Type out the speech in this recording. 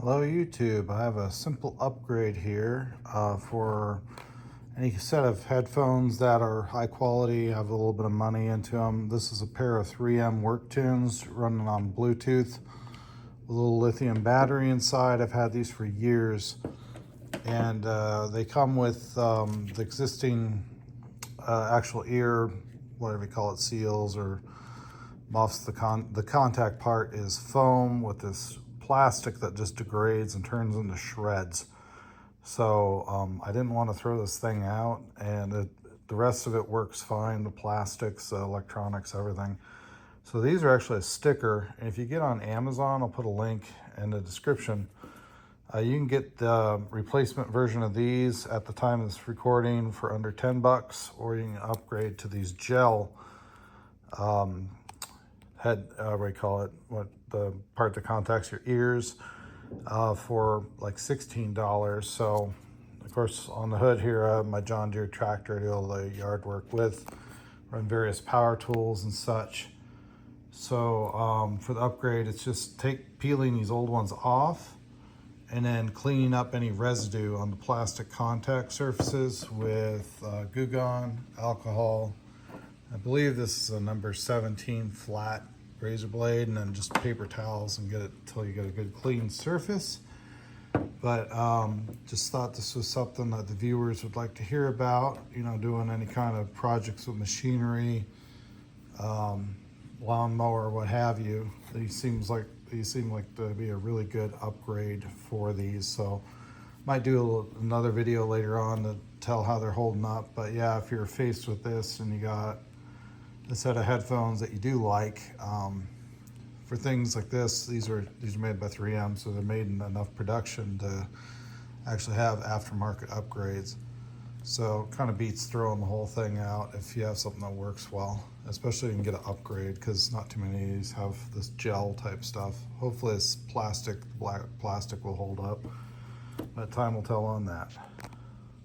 Hello YouTube, I have a simple upgrade here for any set of headphones that are high quality, have a little bit of money into them. This is a pair of 3M WorkTunes running on Bluetooth with a little lithium battery inside. I've had these for years, and they come with the existing actual ear, whatever you call it, seals or muffs. The contact part is foam with this plastic that just degrades and turns into shreds. So I didn't want to throw this thing out, and the rest of it works fine, the plastics, electronics, everything. So these are actually a sticker, and if you get on Amazon, I'll put a link in the description. You can get the replacement version of these at the time of this recording for under 10 bucks, or you can upgrade to these gel head, what do you call it, what the part that contacts your ears, for like $16. So of course on the hood here I have my John Deere tractor to do all the yard work with, run various power tools and such. So for the upgrade, it's just peeling these old ones off and then cleaning up any residue on the plastic contact surfaces with Goo Gone, alcohol. I believe this is a number 17 flat razor blade, and then just paper towels and get it until you get a good clean surface. But just thought this was something that the viewers would like to hear about, you know, doing any kind of projects with machinery, lawnmower, what have you. These seem like to be a really good upgrade for these. So might do another video later on to tell how they're holding up. But yeah, if you're faced with this and you got a set of headphones that you do like, for things like this, these are made by 3M, so they're made in enough production to actually have aftermarket upgrades. So it kind of beats throwing the whole thing out if you have something that works well, especially if you can get an upgrade, because not too many of these have this gel type stuff. Hopefully this plastic, black plastic, will hold up, but time will tell on that.